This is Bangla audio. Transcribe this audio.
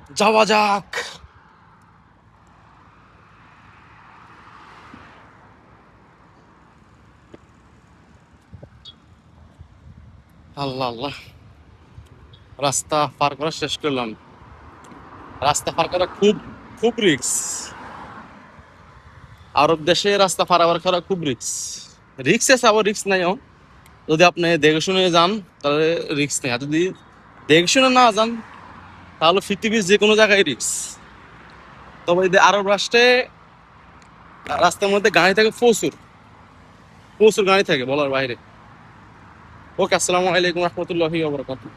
যাওয়া যাক। আল্লাহ আল্লাহ, রাস্তা পার করা শেষ করলাম। রাস্তা পার করা খুব খুব রিক্স। আরব দেশে রাস্তা পারাবার করা খুব রিক্স। রিক্স আছে, আবার রিক্স নাই। যদি আপনি দেখে শুনে যান তাহলে রিক্স নেই, আর যদি দেখে শুনে না যান তাহলে পৃথিবীর যে কোনো জায়গায় রিক্স। তবে এই যে আরব রাষ্ট্রে রাস্তার মধ্যে গাড়ি থাকে প্রচুর, প্রচুর গাড়ি থাকে বলার বাইরে। ওকে, আসসালামু আলাইকুম রহমতুল্লাহি ওয়া বারাকাতুহু।